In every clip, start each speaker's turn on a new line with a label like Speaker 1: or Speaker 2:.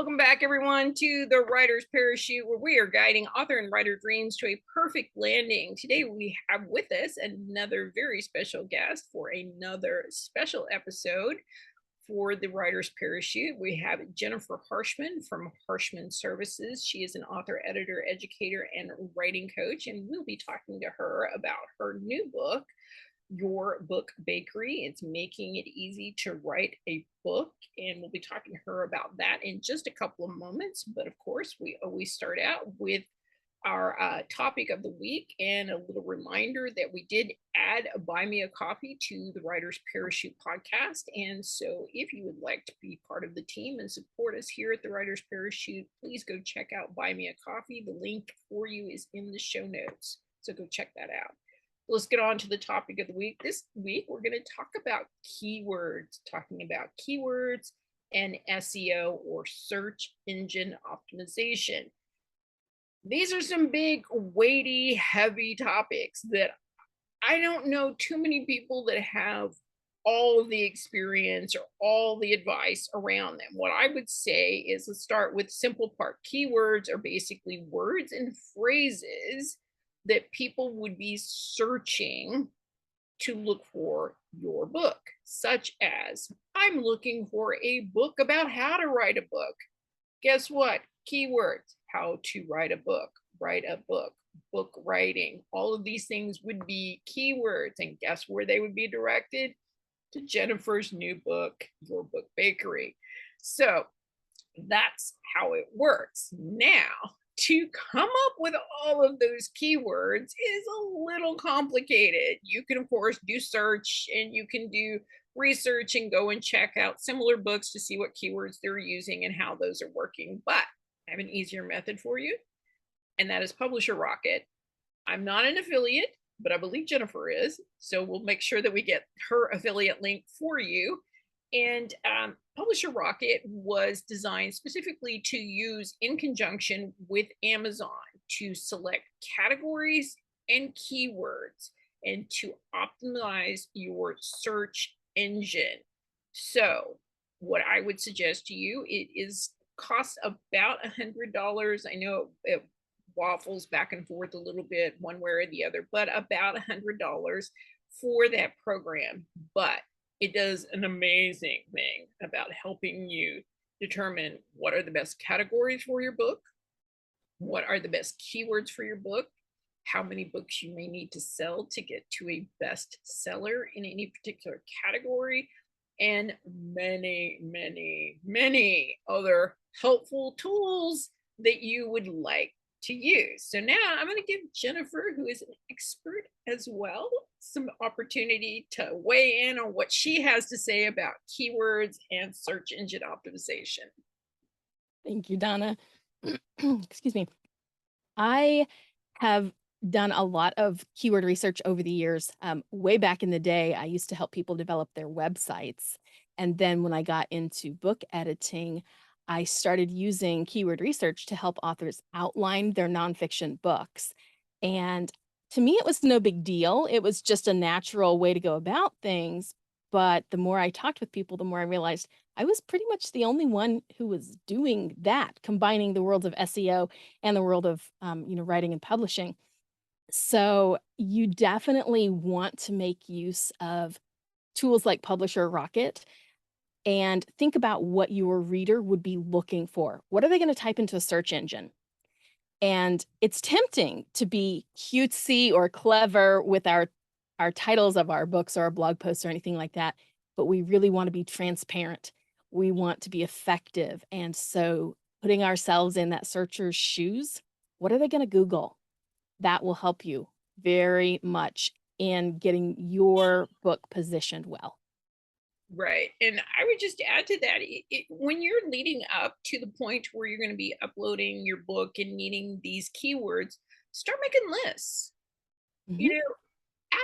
Speaker 1: Welcome back, everyone, to the Writer's Parachute, where we are guiding author and writer dreams to a perfect landing. Today, we have with us another very special guest for another special episode for the Writer's Parachute. We have Jennifer Harshman from Harshman Services. She is an author, editor, educator, and writing coach, and we'll be talking to her about her new book, Your Book Bakery. It's making it easy to write a book, and we'll be talking to her about that in just a couple of moments. But of course, we always start out with our topic of the week and a little reminder that we did add a Buy Me a Coffee to the Writer's Parachute podcast. And so if you would like to be part of the team and support us here at the Writer's Parachute, please go check out Buy Me a Coffee. The link for you is in the show notes. So go check that out. Let's get on to the topic of the week. This week, we're going to talk about keywords, talking about keywords and SEO, or search engine optimization. These are some big, weighty, heavy topics that I don't know too many people that have all of the experience or all the advice around them. What I would say is, let's start with simple part. Keywords are basically words and phrases that people would be searching to look for your book, such as, I'm looking for a book about how to write a book. Guess what? Keywords: how to write a book, book writing. All of these things would be keywords, and guess where they would be directed? To Jennifer's new book, Your Book Bakery. So that's how it works. Now, to come up with all of those keywords is a little complicated. You can, of course, do search, and you can do research and go and check out similar books to see what keywords they're using and how those are working. But I have an easier method for you, and that is Publisher Rocket. I'm not an affiliate, but I believe Jennifer is. So we'll make sure that we get her affiliate link for you. And Publisher Rocket was designed specifically to use in conjunction with Amazon to select categories and keywords and to optimize your search engine. So what I would suggest to you, it is costs about $100. I know it waffles back and forth a little bit one way or the other, but about $100 for that program. But it does an amazing thing about helping you determine what are the best categories for your book, what are the best keywords for your book, how many books you may need to sell to get to a bestseller in any particular category, and many, many, many other helpful tools that you would like to use. So now I'm going to give Jennifer, who is an expert as well, some opportunity to weigh in on what she has to say about keywords and search engine optimization.
Speaker 2: Thank you, Donna. Excuse me. I have done a lot of keyword research over the years. Way back in the day, I used to help people develop their websites. And then when I got into book editing, I started using keyword research to help authors outline their nonfiction books. And to me, it was no big deal. It was just a natural way to go about things. But the more I talked with people, the more I realized I was pretty much the only one who was doing that, combining the worlds of SEO and the world of writing and publishing. So you definitely want to make use of tools like Publisher Rocket and think about what your reader would be looking for. What are they going to type into a search engine? And it's tempting to be cutesy or clever with our titles of our books or our blog posts or anything like that, but we really want to be transparent. We want to be effective. And so putting ourselves in that searcher's shoes, what are they going to Google? That will help you very much in getting your book positioned well.
Speaker 1: Right. And I would just add to that, when you're leading up to the point where you're going to be uploading your book and needing these keywords, start making lists.
Speaker 2: Mhm.
Speaker 1: You know,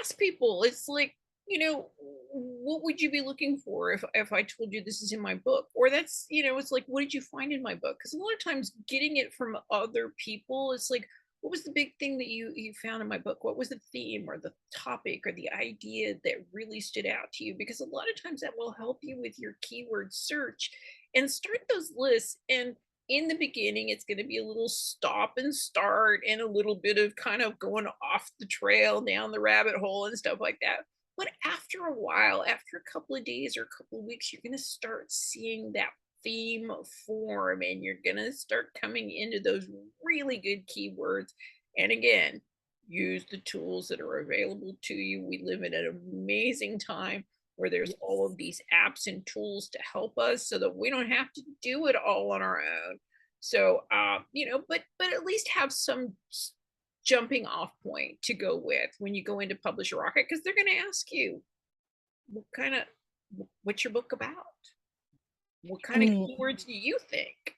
Speaker 1: ask people. It's like, what would you be looking for if I told you this is in my book? Or that's, it's like, what did you find in my book? Because a lot of times getting it from other people, it's like, what was the big thing that you found in my book? What was the theme or the topic or the idea that really stood out to you? Because a lot of times that will help you with your keyword search, and start those lists. And in the beginning, it's going to be a little stop and start and a little bit of kind of going off the trail down the rabbit hole and stuff like that. But after a while, after a couple of days or a couple of weeks, you're going to start seeing that theme form and you're going to start coming into those really good keywords. And again, use the tools that are available to you. We live in an amazing time where there's all
Speaker 2: Yes.
Speaker 1: of these apps and tools to help us so that we don't have to do it all on our own. So, but at least have some jumping off point to go with when you go into Publish a Rocket, because they're going to ask you what kind of what's your book about? What kind of
Speaker 2: And
Speaker 1: keywords do you think?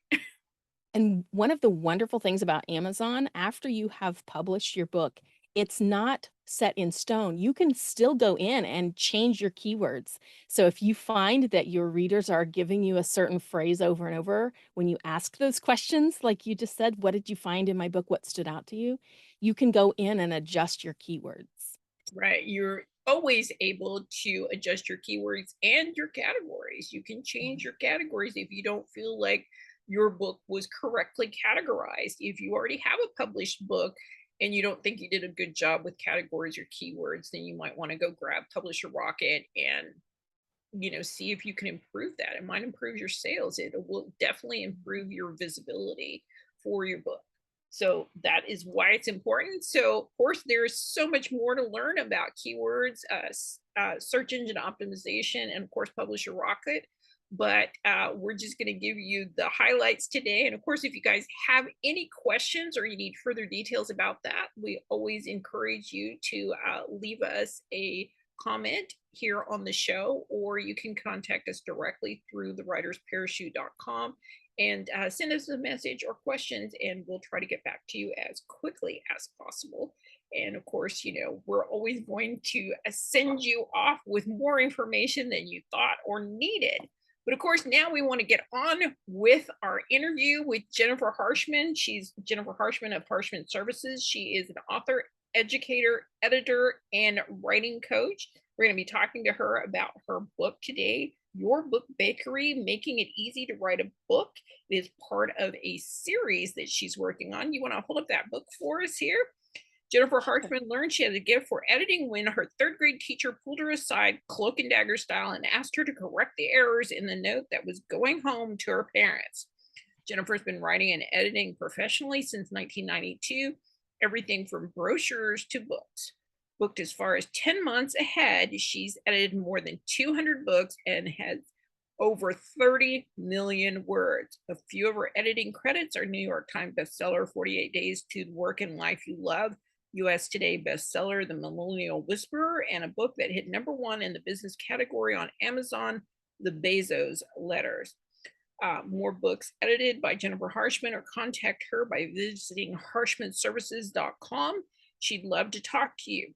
Speaker 2: And one of the wonderful things about Amazon, after you have published your book, it's not set in stone. You can still go in and change your keywords. So if you find that your readers are giving you a certain phrase over and over, when you ask those questions, like you just said, what did you find in my book? What stood out to you? You can go in and adjust your keywords.
Speaker 1: Right. You're always able to adjust your keywords and your categories. You can change
Speaker 2: Mhm.
Speaker 1: your categories if you don't feel like your book was correctly categorized. If you already have a published book and you don't think you did a good job with categories or keywords, then you might want to go grab Publish a Rocket and see if you can improve that. It might improve your sales. It will definitely improve your visibility for your book. So that is why it's important. So, of course, there's so much more to learn about keywords, search engine optimization, and of course, Publisher Rocket. But we're just going to give you the highlights today. And of course, if you guys have any questions or you need further details about that, we always encourage you to leave us a comment here on the show, or you can contact us directly through thewritersparachute.com and send us a message or questions, and we'll try to get back to you as quickly as possible. And of course, we're always going to send you off with more information than you thought or needed. But of course, now we want to get on with our interview with Jennifer Harshman. She's Jennifer Harshman of Harshman Services. She is an author, educator, editor, and writing coach. We're going to be talking to her about her book today, Your Book Bakery, Making It Easy to Write a Book. It is part of a series that she's working on. You want to hold up that book for us here? Jennifer
Speaker 2: Sure.
Speaker 1: Harshman learned she had a gift for editing when her third grade teacher pulled her aside, cloak and dagger style, and asked her to correct the errors in the note that was going home to her parents. Jennifer's been writing and editing professionally since 1992, everything from brochures to books. Booked as far as 10 months ahead, she's edited more than 200 books and has over 30 million words. A few of her editing credits are New York Times bestseller, 48 Days to the Work and Life You Love, US Today bestseller, The Millennial Whisperer, and a book that hit #1 in the business category on Amazon, The Bezos Letters. More books edited by Jennifer Harshman, or contact her by visiting harshmanservices.com. She'd love to talk to you.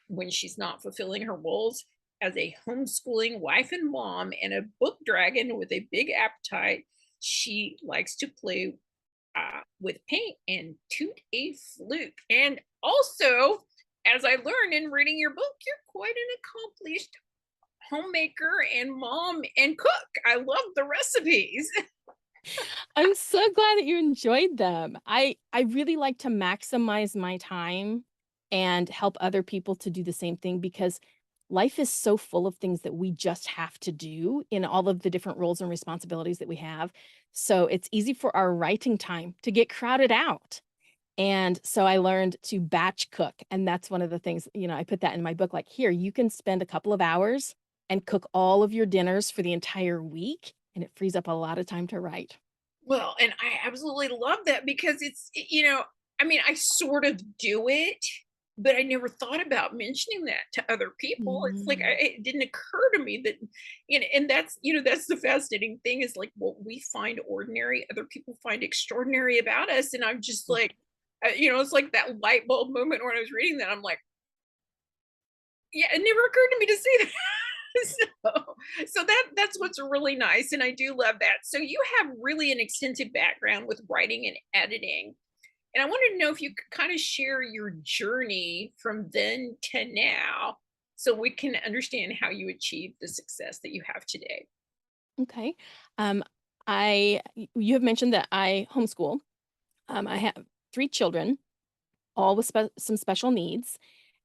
Speaker 1: When she's not fulfilling her roles as a homeschooling wife and mom and a book dragon with a big appetite, she likes to play with paint and toot a flute. And also, as I learned in reading your book, you're quite an accomplished homemaker and mom and cook. I love the recipes.
Speaker 2: I'm so glad that you enjoyed them. I really like to maximize my time and help other people to do the same thing because life is so full of things that we just have to do in all of the different roles and responsibilities that we have. So it's easy for our writing time to get crowded out. And so I learned to batch cook. And that's one of the things, I put that in my book like, here, you can spend a couple of hours and cook all of your dinners for the entire week. And it frees up a lot of time to write.
Speaker 1: Well, and I absolutely love that because I mean, I sort of do it, but I never thought about mentioning that to other people. It's like
Speaker 2: Mm,
Speaker 1: it didn't occur to me that, and that's the fascinating thing is like what we find ordinary, other people find extraordinary about us. And I'm just
Speaker 2: yeah.
Speaker 1: like, it's like that light bulb moment when I was reading that. I'm like, yeah, it never occurred to me to say that. So that's what's really nice, and I do love that. So you have really an extensive background with writing and editing, and I wanted to know if you could kind of share your journey from then to now, so we can understand how you achieved the success that you have today.
Speaker 2: Okay. Um, You have mentioned that I homeschool. I have 3 children, all with some special needs,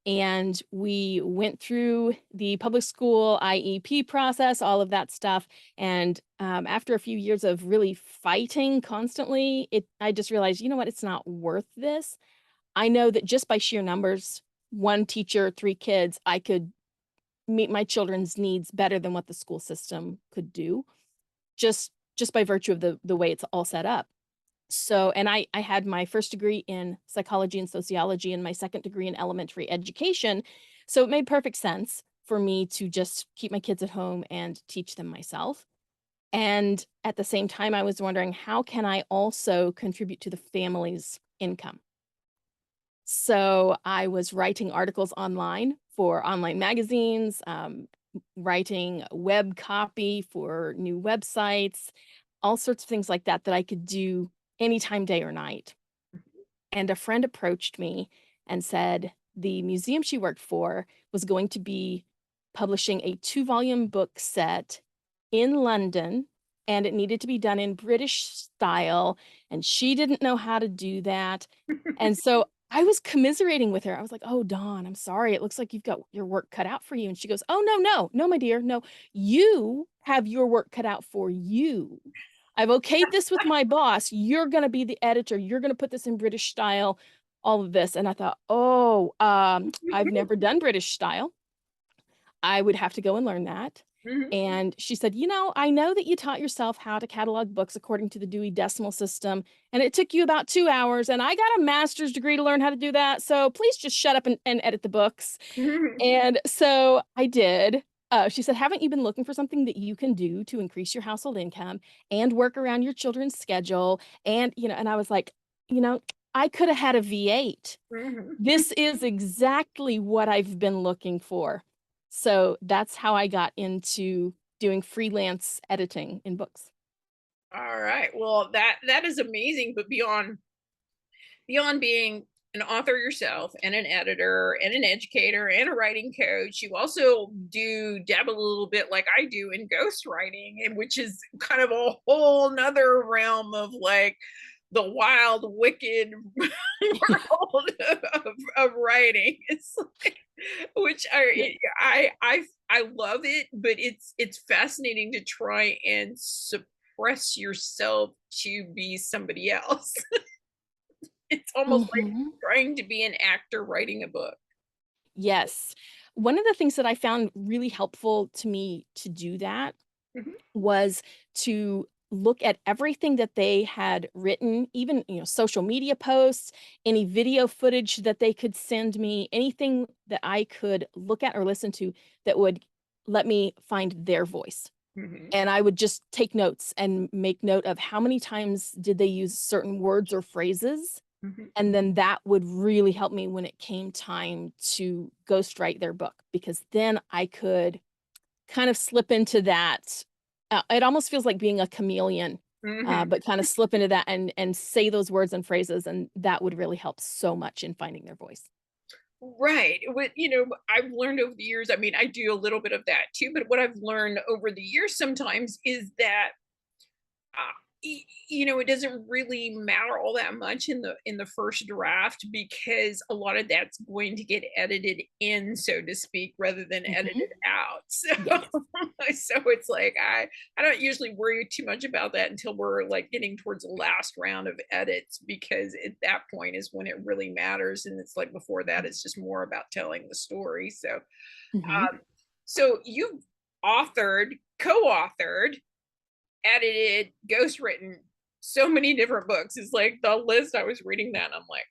Speaker 2: and we went through the public school IEP process, all of that stuff, and, after a few years of really fighting constantly, I just realized, "You know what? It's not worth this." I know that just by sheer numbers, 1 teacher, 3 kids, I could meet my children's needs better than what the school system could do, just by virtue of the way it's all set up. So and I had my first degree in psychology and sociology and my second degree in elementary education, so it made perfect sense for me to just keep my kids at home and teach them myself. And at the same time, I was wondering, how can I also contribute to the family's income? So I was writing articles online for online magazines, writing web copy for new websites, all sorts of things like that that I could do anytime, day or night. And a friend approached me and said the museum she worked for was going to be publishing a 2-volume book set in London, and it needed to be done in British style, and she didn't know how to do that. And so I was commiserating with her. I was like, "Oh, Dawn, I'm sorry. It looks like you've got your work cut out for you." And she goes, "Oh, no, no, no, my dear. No, you have your work cut out for you. I've okayed this with my boss. You're gonna be the editor. You're gonna put this in British style, all of this." And I thought, "Oh, I've never done British style. I would have to go and learn that."
Speaker 1: Mhm,
Speaker 2: And she said, "You know, I know that you taught yourself how to catalog books according to the Dewey Decimal System, and it took you about 2 hours, and I got a master's degree to learn how to do that, so please just shut up and edit the books."
Speaker 1: mhm,
Speaker 2: And so I did. She said, "Haven't you been looking for something that you can do to increase your household income and work around your children's schedule?" And, and I was like, I could have had a V8.
Speaker 1: mhm.
Speaker 2: This is exactly what I've been looking for. So that's how I got into doing freelance editing in books.
Speaker 1: All right. Well, that is amazing, but beyond being an author yourself and an editor and an educator and a writing coach, you also do dabble a little bit like I do in ghostwriting, and which is kind of a whole nother realm of like the wild, wicked world of writing. It's like, which
Speaker 2: Yeah.
Speaker 1: I love it, but it's fascinating to try and suppress yourself to be somebody else. It's almost like
Speaker 2: Mhm.
Speaker 1: trying to be an actor writing a book.
Speaker 2: Yes. One of the things that I found really helpful to me to do that
Speaker 1: Mhm,
Speaker 2: was to look at everything that they had written, even, social media posts, any video footage that they could send me, anything that I could look at or listen to that would let me find their voice.
Speaker 1: mhm,
Speaker 2: And I would just take notes and make note of how many times did they use certain words or phrases.
Speaker 1: mhm.
Speaker 2: And then that would really help me when it came time to ghostwrite their book, because then I could kind of slip into that. It almost feels like being a chameleon,
Speaker 1: Mhm.
Speaker 2: but kind of slip into that and say those words and phrases, and that would really help so much in finding their voice.
Speaker 1: Right. What I've learned over the years, I mean, I do a little bit of that too, but what I've learned over the years sometimes is that uh, it doesn't really matter all that much in the first draft, because a lot of that's going to get edited in, so to speak, rather than
Speaker 2: Mhm.
Speaker 1: edited out. So
Speaker 2: Yes.
Speaker 1: so it's like I don't usually worry too much about that until we're like getting towards the last round of edits, because at that point is when it really matters, and it's like before that it's just more about telling the story. So
Speaker 2: Mhm.
Speaker 1: so you've authored, co-authored, edited, ghostwritten so many different books. It's like the list, I was reading that and I'm like,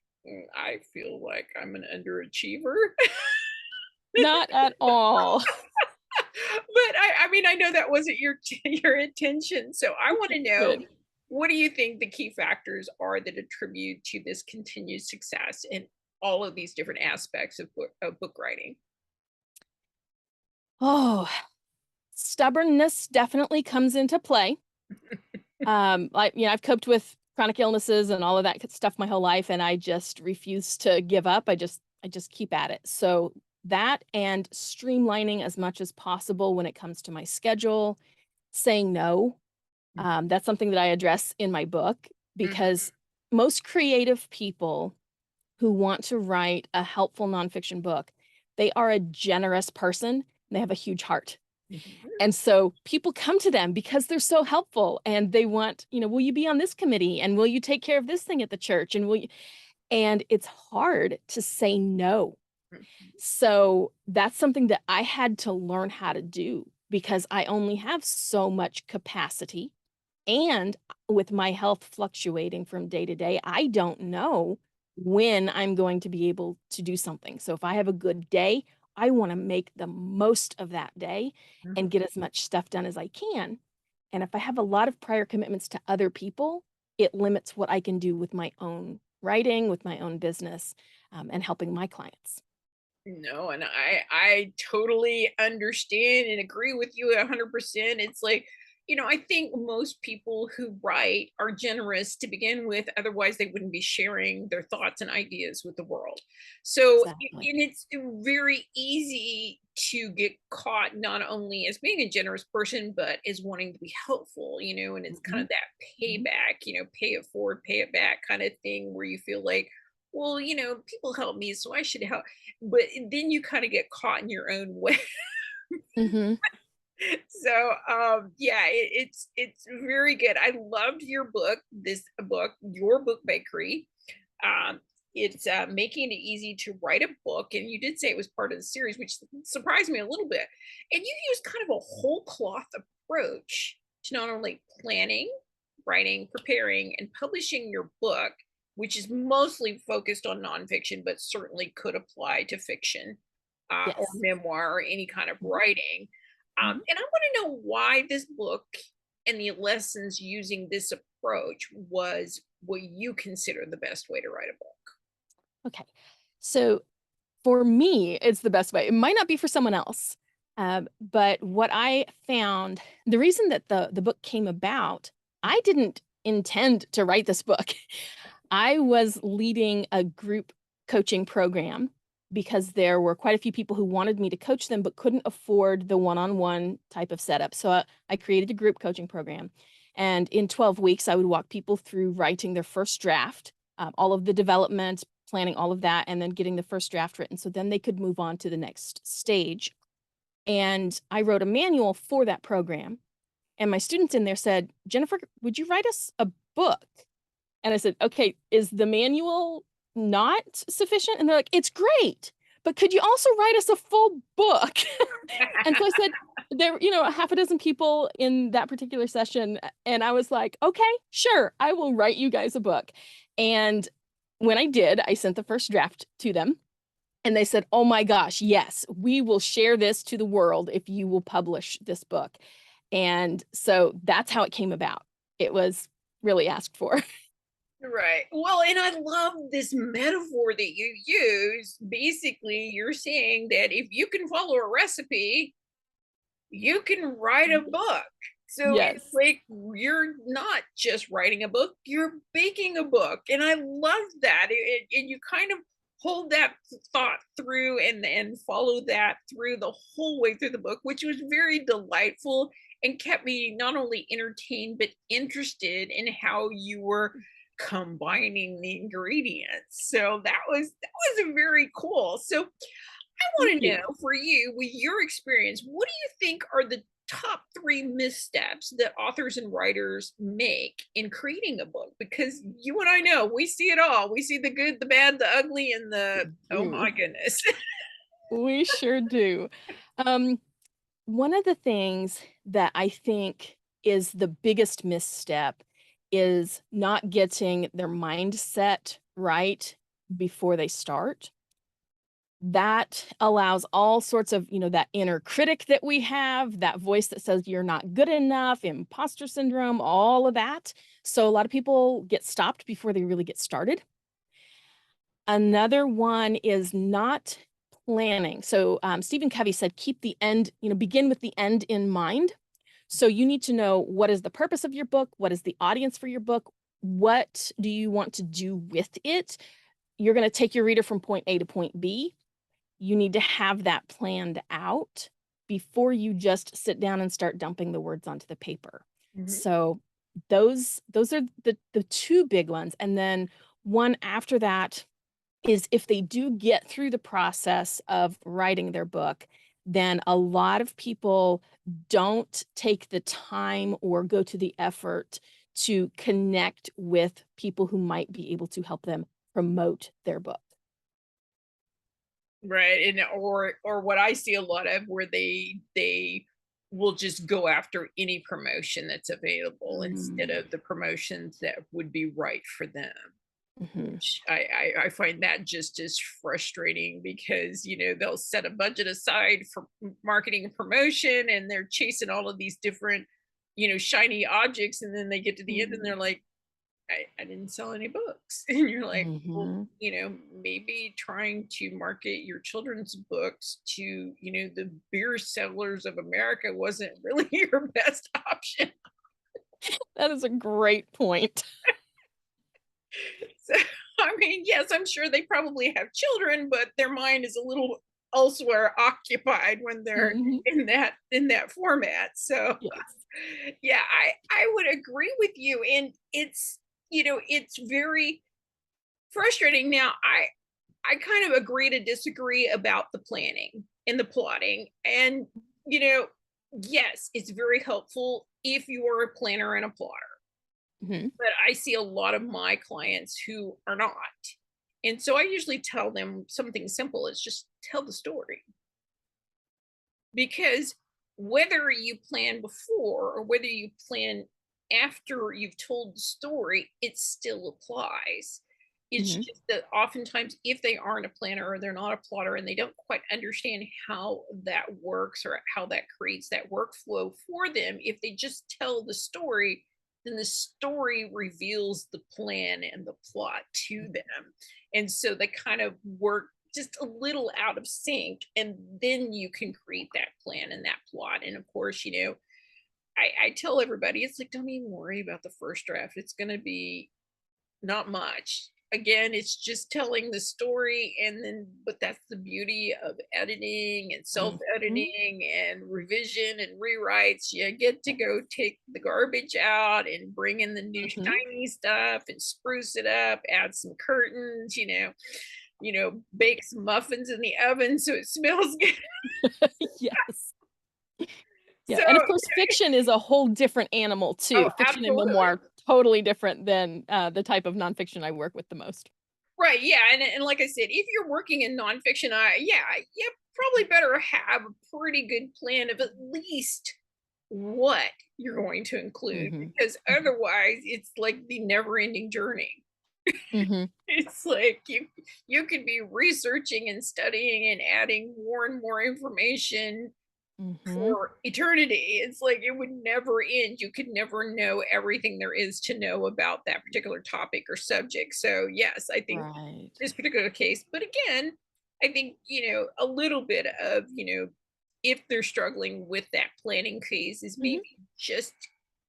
Speaker 1: I feel like I'm an underachiever."
Speaker 2: Not at all.
Speaker 1: But I mean, I know that wasn't your your intention. So I want to know,
Speaker 2: Good.
Speaker 1: what do you think the key factors are that attribute to this continued success in all of these different aspects of book writing?
Speaker 2: Oh, stubbornness definitely comes into play. I've coped with chronic illnesses and all of that stuff my whole life, and I just refuse to give up. I just keep at it. So that and streamlining as much as possible when it comes to my schedule, saying no. That's something that I address in my book
Speaker 1: Mhm.
Speaker 2: because most creative people who want to write a helpful nonfiction book, they are a generous person and they have a huge heart.
Speaker 1: Mhm.
Speaker 2: And so people come to them because they're so helpful and they want, will you be on this committee and will you take care of this thing at the church and will you and it's hard to say no.
Speaker 1: Mhm.
Speaker 2: So that's something that I had to learn how to do because I only have so much capacity. And with my health fluctuating from day to day, I don't know when I'm going to be able to do something. So if I have a good day, I want to make the most of that day and
Speaker 1: Mhm.
Speaker 2: get as much stuff done as I can. And if I have a lot of prior commitments to other people, it limits what I can do with my own writing, with my own business, and helping my clients.
Speaker 1: No, and I totally understand and agree with you 100%. It's like, I think most people who write are generous to begin with, otherwise they wouldn't be sharing their thoughts and ideas with the world. So,
Speaker 2: Exactly.
Speaker 1: and it's very easy to get caught not only as being a generous person, but as wanting to be helpful, and it's kind
Speaker 2: Mhm,
Speaker 1: of that
Speaker 2: mhm.
Speaker 1: payback, pay it forward, pay it back kind of thing where you feel like, well, people help me, so I should help, but then you kinda get caught in your own way.
Speaker 2: Mhm.
Speaker 1: So, yeah, it's very good. I loved your book, this book, Your Book Bakery. Um, it's, Making It Easy to Write a Book, and you did say it was part of the series, which surprised me a little bit. And you use kind of a whole cloth approach to not only planning, writing, preparing, and publishing your book, which is mostly focused on nonfiction, but certainly could apply to fiction, or
Speaker 2: Yes.
Speaker 1: memoir or any kind of
Speaker 2: Mhm,
Speaker 1: writing.
Speaker 2: mhm.
Speaker 1: And I want to know why this book and the lessons using this approach was what you consider the best way to write a book.
Speaker 2: Okay. So for me, it's the best way. It might not be for someone else. But what I found, the reason that the book came about, I didn't intend to write this book. I was leading a group coaching program because there were quite a few people who wanted me to coach them but couldn't afford the one-on-one type of setup. So I created a group coaching program. And in 12 weeks, I would walk people through writing their first draft, all of the development, planning all of that, and then getting the first draft written so then they could move on to the next stage. And I wrote a manual for that program. And my students in there said, Jennifer, would you write us a book? And I said, "Okay, is the manual not sufficient?" And they're like, "It's great, but could you also write us a full book?" And so I said there a half a dozen people in that particular session, and I was like, "Okay, sure, I will write you guys a book." And when I did, I sent the first draft to them, and they said, "Oh my gosh, yes, we will share this to the world if you will publish this book." And so that's how it came about. It was really asked for.
Speaker 1: Right. Well, and I love this metaphor that you use. Basically, you're saying that if you can follow a recipe, you can write a book. So it's
Speaker 2: Yes.
Speaker 1: like you're not just writing a book, you're baking a book. And I love that. And you kind of hold that thought through and follow that through the whole way through the book, which was very delightful and kept me not only entertained but interested in how you were combining the ingredients. So that was very cool. So I
Speaker 2: Thank
Speaker 1: want to know
Speaker 2: you.
Speaker 1: for you, with your experience, what do you think are the top three missteps that authors and writers make in creating a book? Because you and I know we see it all. We see the good, the bad, the ugly, and the oh my
Speaker 2: Do.
Speaker 1: goodness.
Speaker 2: We sure do. Um, One of the things that I think is the biggest misstep is not getting their mindset right before they start. That allows all sorts of, that inner critic that we have, that voice that says you're not good enough, imposter syndrome, all of that. So a lot of people get stopped before they really get started. Another one is not planning. So, Stephen Covey said, keep the end, begin with the end in mind. So, you need to know what is the purpose of your book? What is the audience for your book? What do you want to do with it? You're going to take your reader from point A to point B. You need to have that planned out before you just sit down and start dumping the words onto the paper.
Speaker 1: Mhm.
Speaker 2: So, those are the two big ones, and then one after that is if they do get through the process of writing their book, then a lot of people don't take the time or go to the effort to connect with people who might be able to help them promote their book.
Speaker 1: Right, and or what I see a lot of where they will just go after any promotion that's available instead
Speaker 2: Mm.
Speaker 1: of the promotions that would be right for them.
Speaker 2: Mhm.
Speaker 1: Which I find that just as frustrating because, they'll set a budget aside for marketing and promotion, and they're chasing all of these different, shiny objects, and then they get to the end and they're
Speaker 2: Mm.
Speaker 1: like, I didn't sell any books. And you're like, well,
Speaker 2: Mhm.
Speaker 1: maybe trying to market your children's books to, the beer sellers of America wasn't really your best option.
Speaker 2: That is a great point.
Speaker 1: So, I mean, yes, I'm sure they probably have children, but their mind is a little elsewhere occupied when they're
Speaker 2: Mhm.
Speaker 1: in that format. So,
Speaker 2: Yes.
Speaker 1: yeah, I would agree with you, and it's very frustrating. Now, I kind of agree to disagree about the planning and the plotting, and you know, yes, it's very helpful if you are a planner and a plotter,
Speaker 2: Mhm.
Speaker 1: but I see a lot of my clients who are not. And so I usually tell them something simple is just tell the story. Because whether you plan before or whether you plan after you've told the story, it still applies. It's
Speaker 2: Mhm.
Speaker 1: just that oftentimes, if they aren't a planner or they're not a plotter and they don't quite understand how that works or how that creates that workflow for them, if they just tell the story, then the story reveals the plan and the plot to them. And so they kind of work just a little out of sync, and then you can create that plan and that plot. And of course, I tell everybody it's like, don't even worry about the first draft. It's going to be not much. Again, it's just telling the story, and then but that's the beauty of editing and
Speaker 2: Mhm.
Speaker 1: self-editing and revision and rewrites. You get to go take the garbage out and bring in the new
Speaker 2: Mhm.
Speaker 1: shiny stuff and spruce it up, add some curtains, bake some muffins in the oven so it smells good.
Speaker 2: Yes. Yeah,
Speaker 1: So,
Speaker 2: and of course, fiction is a whole different animal
Speaker 1: oh,
Speaker 2: too. Fiction and
Speaker 1: absolutely.
Speaker 2: memoir, totally different than, the type of nonfiction I work with the most.
Speaker 1: Right, yeah, and like I said, if you're working in nonfiction, yeah, you probably better have a pretty good plan of at least what you're going to include,
Speaker 2: Mhm.
Speaker 1: because
Speaker 2: Mhm.
Speaker 1: otherwise it's like the never-ending journey.
Speaker 2: Mhm.
Speaker 1: It's like you could be researching and studying and adding more and more information
Speaker 2: Mhm.
Speaker 1: for eternity. It's like it would never end. You could never know everything there is to know about that particular topic or subject. So, yes, I think
Speaker 2: Right.
Speaker 1: this particular case, but again, I think, a little bit of, if they're struggling with that planning phase, is maybe
Speaker 2: Mhm.
Speaker 1: just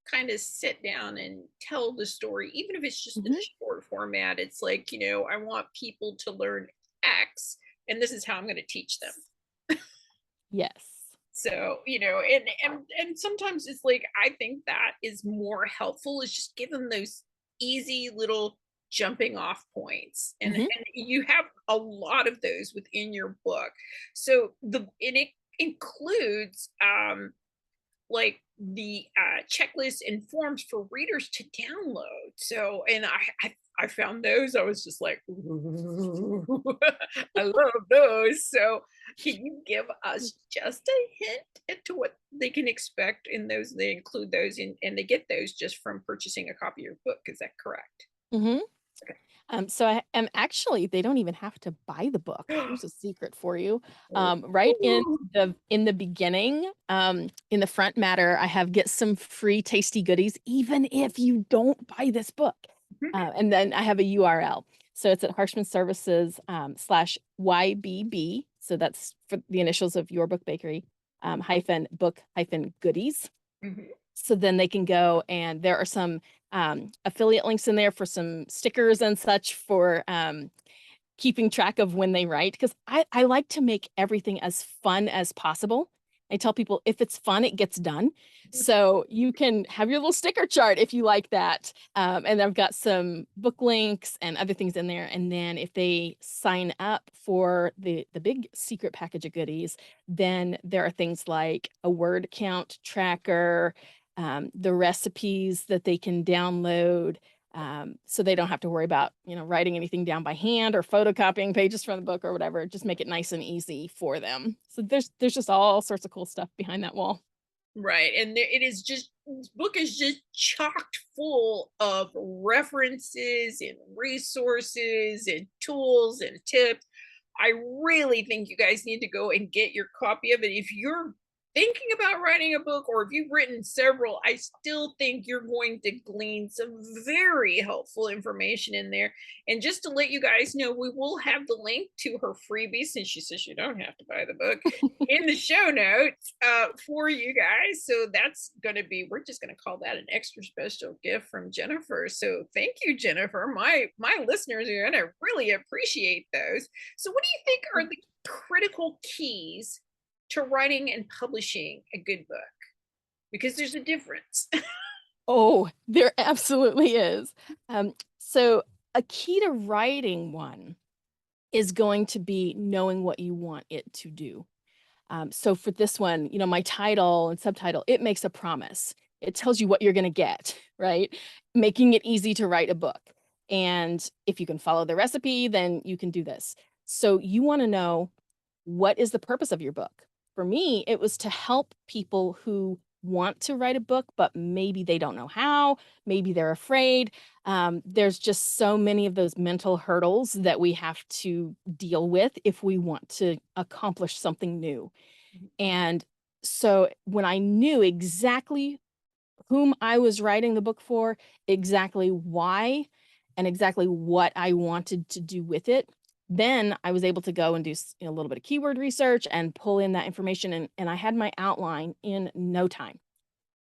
Speaker 1: kind of sit down and tell the story, even if it's just in
Speaker 2: Mhm.
Speaker 1: a short format. It's like, I want people to learn X, and this is how I'm going to teach them.
Speaker 2: Yes.
Speaker 1: So, and sometimes it's like I think that is more helpful is just give them those easy little jumping off points. And
Speaker 2: Mhm.
Speaker 1: you have a lot of those within your book. So and it includes like the checklists and forms for readers to download. So, and I found those. I was just like, "Ooh, I love those." So, can you give us just a hint into what they can expect in those? They include those in, and they get those just from purchasing a copy of your book. Is that correct?
Speaker 2: Mhm.
Speaker 1: Okay.
Speaker 2: So I am actually they don't even have to buy the book. Here's a secret for you. Right in the beginning, in the front matter, I have get some free tasty goodies, even if you don't buy this book. And then I have a URL. So it's at Harshman Services slash YBB. So that's for the initials of your book bakery, hyphen book hyphen goodies.
Speaker 1: Mhm.
Speaker 2: So then they can go and there are some affiliate links in there for some stickers and such for keeping track of when they write. Because I like to make everything as fun as possible. I tell people if it's fun, it gets done. So you can have your little sticker chart if you like that. And I've got some book links and other things in there. And then if they sign up for the big secret package of goodies, then there are things like a word count tracker, the recipes that they can download, so they don't have to worry about, writing anything down by hand or photocopying pages from the book or whatever. Just make it nice and easy for them. So there's just all sorts of cool stuff behind that wall.
Speaker 1: Right, and it is just this book is just chocked full of references and resources and tools and tips. I really think you guys need to go and get your copy of it. If you're thinking about writing a book or if you've written several, I still think you're going to glean some very helpful information in there. And just to let you guys know, we will have the link to her freebie since she says you don't have to buy the book in the show notes for you guys. So that's going to be, we're just going to call that an extra special gift from Jennifer. So thank you, Jennifer. My listeners are going to really appreciate those. So what do you think are the critical keys to writing and publishing a good book? Because there's a difference.
Speaker 2: Oh, there absolutely is. So a key to writing one is going to be knowing what you want it to do. So for this one, my title and subtitle, it makes a promise. It tells you what you're going to get, right? Making it easy to write a book. And if you can follow the recipe, then you can do this. So you want to know, what is the purpose of your book? For me, it was to help people who want to write a book, but maybe they don't know how, maybe they're afraid. There's just so many of those mental hurdles that we have to deal with if we want to accomplish something new. And so when I knew exactly whom I was writing the book for, exactly why, and exactly what I wanted to do with it, then I was able to go and do a little bit of keyword research and pull in that information. And I had my outline in no time.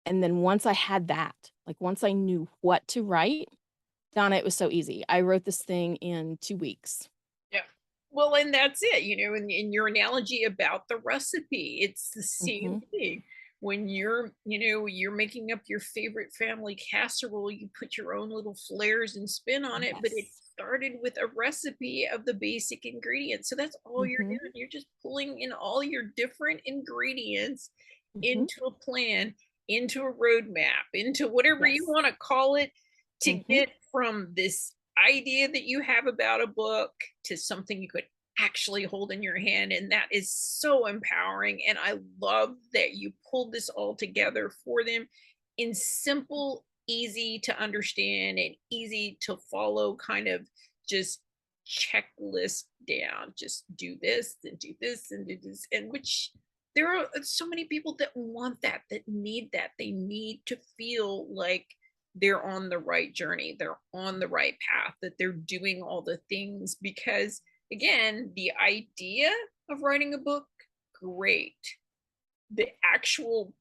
Speaker 2: And then once I had that, like once I knew what to write, Donna, it was so easy. I wrote this thing in 2 weeks.
Speaker 1: Yeah. Well, and that's it, in your analogy about the recipe, it's the same
Speaker 2: Hmm.
Speaker 1: thing. When you're making up your favorite family casserole, you put your own little flares and spin on it, but it
Speaker 2: Yes.
Speaker 1: started with a recipe of the basic ingredients. So that's all you're
Speaker 2: Hmm.
Speaker 1: doing. You're just pulling in all your different ingredients
Speaker 2: Hmm.
Speaker 1: into a plan, into a roadmap, into whatever you
Speaker 2: Yes.
Speaker 1: want to call it to
Speaker 2: Hmm.
Speaker 1: get from this idea that you have about a book to something you could actually hold in your hand. And that is so empowering. And I love that you pulled this all together for them in simple, easy to understand, and easy to follow kind of just checklist down. Just do this and do this and do this. And which there are so many people that want that, that need that. They need to feel like they're on the right journey, they're on the right path, that they're doing all the things. Because again, the idea of writing a book, great. The actual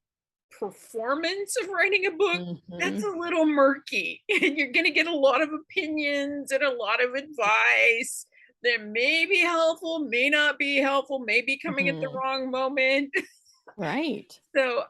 Speaker 1: performance of writing a book, that's
Speaker 2: Hmm.
Speaker 1: a little murky. And you're going to get a lot of opinions and a lot of advice that may be helpful, may not be helpful, may be coming at the
Speaker 2: Hmm.
Speaker 1: wrong moment.
Speaker 2: Right.
Speaker 1: So,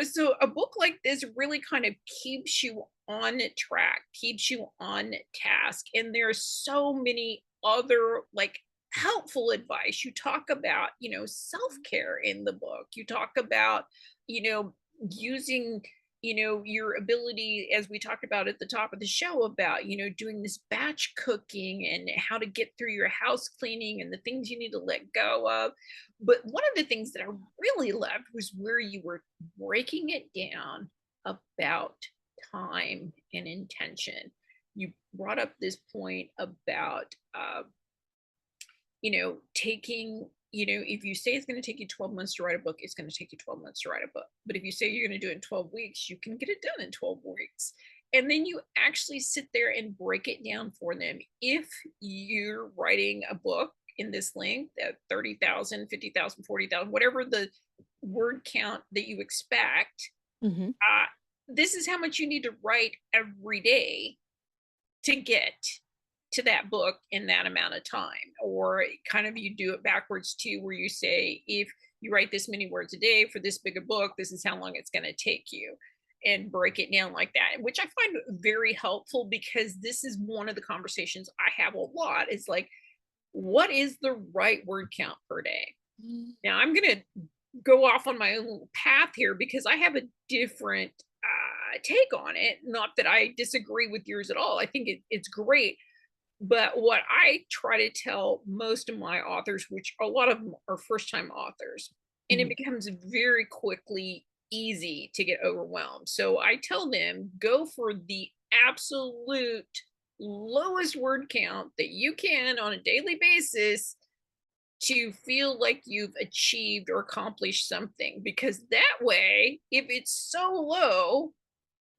Speaker 1: so a book like this really kind of keeps you on track, keeps you on task. And there's so many other like helpful advice. You talk about, self-care in the book. You talk about, you know, using, your ability, as we talked about at the top of the show, about, doing this batch cooking and how to get through your house cleaning and the things you need to let go of. But one of the things that I really loved was where you were breaking it down about time and intention. You brought up this point about, taking, if you say it's going to take you 12 months to write a book, it's going to take you 12 months to write a book. But if you say you're going to do it in 12 weeks, you can get it done in 12 weeks. And then you actually sit there and break it down for them. If you're writing a book in this length at 30,000, 50,000, 40,000, whatever the word count that you expect,
Speaker 2: Hmm.
Speaker 1: uh, this is how much you need to write every day to get to that book in that amount of time. Or kind of you do it backwards too, where you say, if you write this many words a day for this big a book. This is how long it's going to take you, and break it down like that, which I find very helpful because this is one of the conversations I have a lot. Is like, what is the right word count per day?
Speaker 2: Mm.
Speaker 1: Now, I'm going to go off on my own little path here because I have a different take on it. Not that I disagree with yours at all. I think it's great. But what I try to tell most of my authors, which a lot of them are first time authors, and it
Speaker 2: Mhm.
Speaker 1: becomes very quickly easy to get overwhelmed. So I tell them go for the absolute lowest word count that you can on a daily basis to feel like you've achieved or accomplished something. Because that way, if it's so low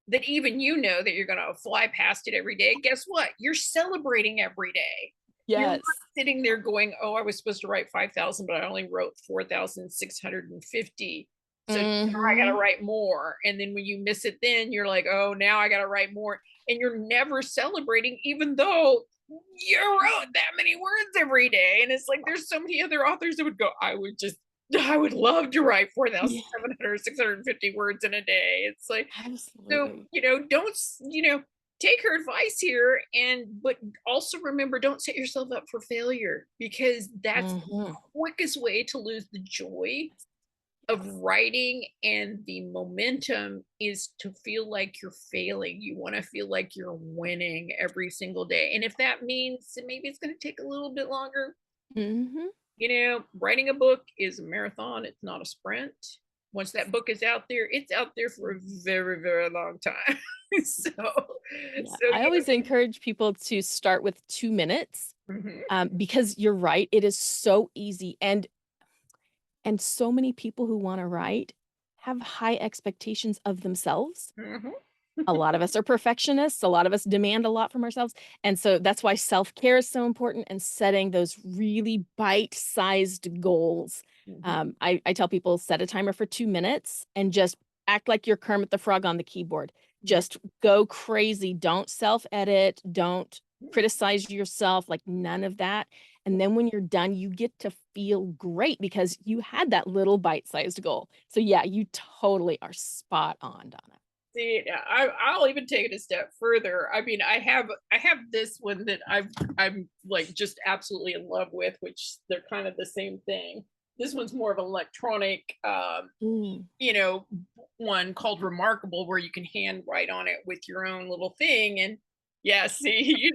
Speaker 1: that even you know that you're going to fly past it every day, guess what? You're celebrating every day. You're not
Speaker 2: Yes.
Speaker 1: sitting there going, "Oh, I was supposed to write 5,000, but I only wrote 4,650. So tomorrow I got to
Speaker 2: Mhm.
Speaker 1: write more." And then when you miss it, then you're like, "Oh, now I got to write more." And you're never celebrating, even though you wrote that many words every day. And it's like, there's so many other authors that would go, I would love to write
Speaker 2: Yeah,
Speaker 1: 4,700, 650 words in a day. It's like, so,
Speaker 2: absolutely.
Speaker 1: don't, take her advice here, but also remember, don't set yourself up for failure, because that's the
Speaker 2: Mhm.
Speaker 1: quickest way to lose the joy of writing, and the momentum is to feel like you're failing. You want to feel like you're winning every single day. And if that means that maybe it's going to take a little bit longer,
Speaker 2: Mhm.
Speaker 1: writing a book is a marathon, it's not a sprint. Once that book is out there, it's out there for a very, very long time. so,
Speaker 2: Yeah,
Speaker 1: so
Speaker 2: I always encourage people to start with 2 minutes,
Speaker 1: mhm,
Speaker 2: because you're right, it is so easy, and so many people who wanna write have high expectations of themselves.
Speaker 1: mhm,
Speaker 2: A lot of us are perfectionists, a lot of us demand a lot from ourselves, and so that's why self-care is so important, and setting those really bite-sized goals.
Speaker 1: mhm,
Speaker 2: I tell people, set a timer for 2 minutes and just act like you're Kermit the Frog on the keyboard.
Speaker 1: mhm,
Speaker 2: Just go crazy, don't self-edit, don't criticize yourself, like, none of that, and then when you're done, you get to feel great because you had that little bite-sized goal. So, yeah, you totally are spot on, Donna.
Speaker 1: See, yeah, I'll even take it a step further. I mean, I have this one that I'm like just absolutely in love with, which they're kind of the same thing. This one's more of electronic,
Speaker 2: Mm.
Speaker 1: you know, one called Remarkable, where you can hand write on it with your own little thing. And yeah, see,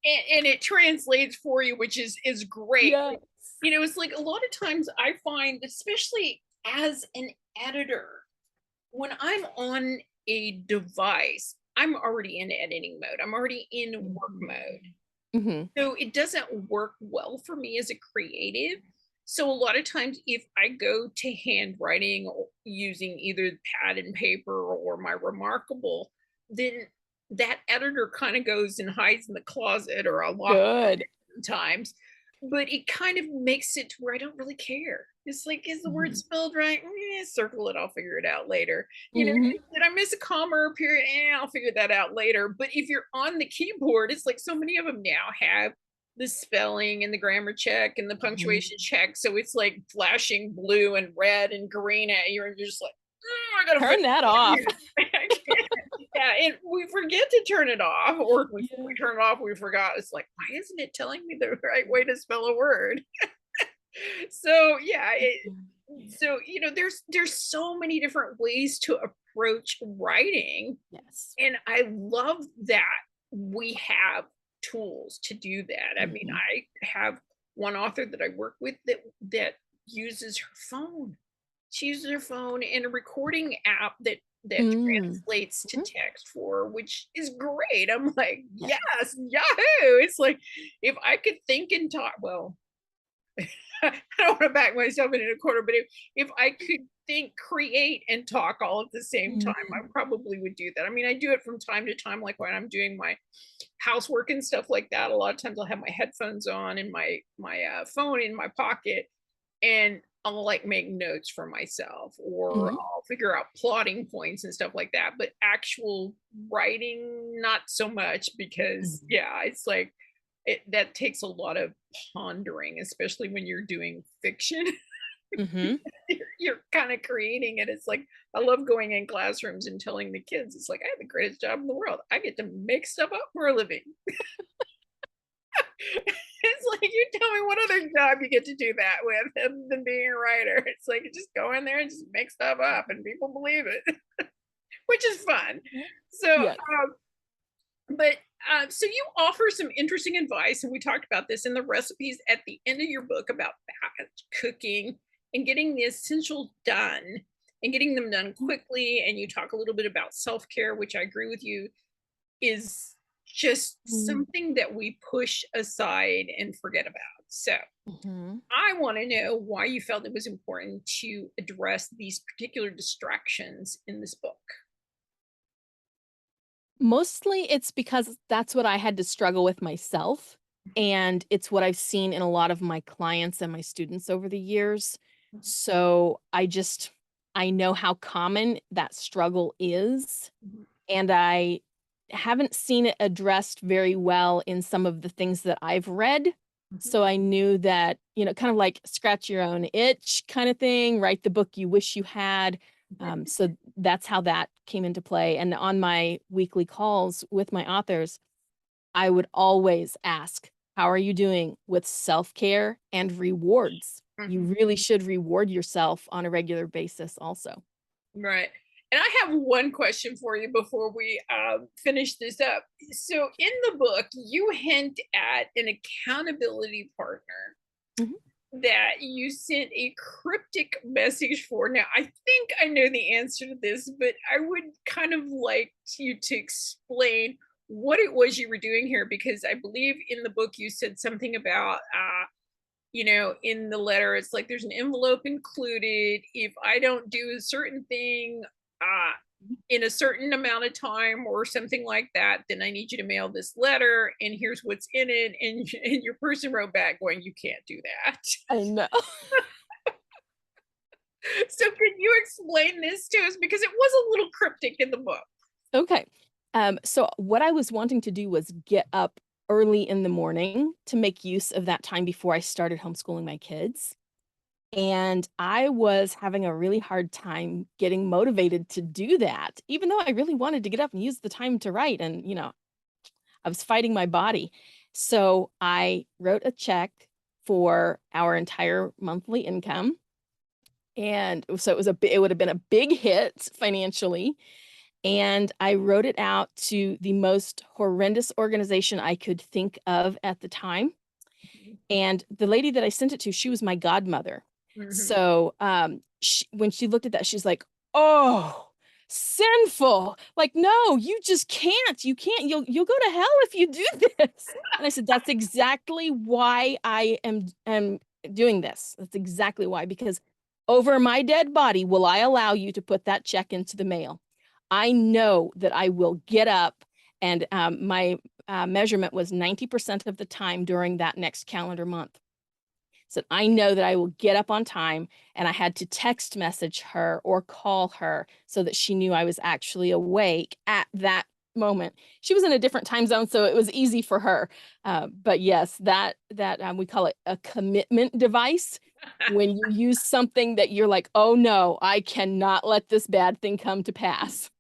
Speaker 1: and it translates for you, which is great.
Speaker 2: Yes.
Speaker 1: It's like a lot of times I find, especially as an editor, when I'm on a device, I'm already in editing mode. I'm already in work
Speaker 2: Mhm.
Speaker 1: mode.
Speaker 2: Mhm.
Speaker 1: So it doesn't work well for me as a creative. So a lot of times, if I go to handwriting using either pad and paper or my Remarkable, then that editor kind of goes and hides in the closet, or I lock
Speaker 2: Good.
Speaker 1: sometimes, but it kind of makes it to where I don't really care. It's like, is the word
Speaker 2: Mhm.
Speaker 1: spelled right? Circle it. I'll figure it out later.
Speaker 2: Mhm.
Speaker 1: Did I miss a comma or a period? I'll figure that out later. But if you're on the keyboard, it's like so many of them now have the spelling and the grammar check and the
Speaker 2: Mhm.
Speaker 1: punctuation check. So it's like flashing blue and red and green at you, and you're just like, oh, I gotta figure
Speaker 2: Turn that
Speaker 1: it
Speaker 2: off.
Speaker 1: out. I can't. Yeah, and we forget to turn it off, or if we
Speaker 2: Yeah.
Speaker 1: turn it off, we forgot. It's like, why isn't it telling me the right way to spell a word? So yeah,
Speaker 2: Yeah.
Speaker 1: there's so many different ways to approach writing,
Speaker 2: Yes.
Speaker 1: and I love that we have tools to do that. I mean,
Speaker 2: Mhm.
Speaker 1: I have one author that I work with that uses her phone. She uses her phone and a recording app that
Speaker 2: Mm.
Speaker 1: translates to
Speaker 2: Mhm.
Speaker 1: text for her, which is great. I'm like,
Speaker 2: Yes.
Speaker 1: yes, Yahoo! It's like, if I could think and talk, well, I don't want to back myself into a corner, but if I could think, create, and talk all at the same time, I
Speaker 2: Mhm.
Speaker 1: probably would do that. I mean, I do it from time to time, like when I'm doing my housework and stuff like that. A lot of times I'll have my headphones on and my phone in my pocket, and I'll like make notes for myself, or
Speaker 2: Mhm.
Speaker 1: I'll figure out plotting points and stuff like that. But actual writing, not so much, because
Speaker 2: Mhm.
Speaker 1: yeah, it's like that takes a lot of pondering, especially when you're doing fiction.
Speaker 2: Mhm.
Speaker 1: You're kind of creating it. It's like I love going in classrooms and telling the kids, it's like I have the greatest job in the world. I get to make stuff up for a living. It's like you tell me what other job you get to do that with other than being a writer. It's like you just go in there and just make stuff up and people believe it, which is fun. So,
Speaker 2: Yes.
Speaker 1: but so you offer some interesting advice, and we talked about this in the recipes at the end of your book about batch cooking and getting the essentials done and getting them done quickly. And you talk a little bit about self care, which I agree with you is just
Speaker 2: Mhm.
Speaker 1: something that we push aside and forget about. So
Speaker 2: Mhm.
Speaker 1: I want to know why you felt it was important to address these particular distractions in this book.
Speaker 2: Mostly it's because that's what I had to struggle with myself, and it's what I've seen in a lot of my clients and my students over the years. So, I know how common that struggle is,
Speaker 1: Mhm,
Speaker 2: and I haven't seen it addressed very well in some of the things that I've read.
Speaker 1: mhm,
Speaker 2: So I knew that, kind of like scratch your own itch kind of thing, write the book you wish you had.
Speaker 1: mhm.
Speaker 2: So that's how that came into play. And on my weekly calls with my authors, I would always ask, how are you doing with self care and rewards? You
Speaker 1: Mhm.
Speaker 2: really should reward yourself on a regular basis, also.
Speaker 1: Right. And I have one question for you before we finish this up. So, in the book, you hint at an accountability partner
Speaker 2: Mhm.
Speaker 1: that you sent a cryptic message for. Now, I think I know the answer to this, but I would kind of like you to explain what it was you were doing here because I believe in the book you said something about in the letter, it's like there's an envelope included. If I don't do a certain thing in a certain amount of time or something like that, then I need you to mail this letter and here's what's in it. And, and your person wrote back going, you can't do that.
Speaker 2: I know.
Speaker 1: So can you explain this to us? Because it was a little cryptic in the book.
Speaker 2: Okay. So what I was wanting to do was get up early in the morning to make use of that time before I started homeschooling my kids. And I was having a really hard time getting motivated to do that, even though I really wanted to get up and use the time to write. And, I was fighting my body. So I wrote a check for our entire monthly income. And so it would have been a big hit financially. And I wrote it out to the most horrendous organization I could think of at the time. And the lady that I sent it to, she was my godmother.
Speaker 1: Mhm.
Speaker 2: So, when she looked at that, she's like, "Oh, sinful. Like, no, you just can't. You can't. You'll go to hell if you do this." And I said, "That's exactly why I am doing this. That's exactly why, because over my dead body will I allow you to put that check into the mail. I know that I will get up and, my, measurement was 90% of the time during that next calendar month. So I know that I will get up on time, and I had to text message her or call her so that she knew I was actually awake at that moment. She was in a different time zone, so it was easy for her. But yes, we call it a commitment device. When you use something that you're like, "Oh no, I cannot let this bad thing come to pass."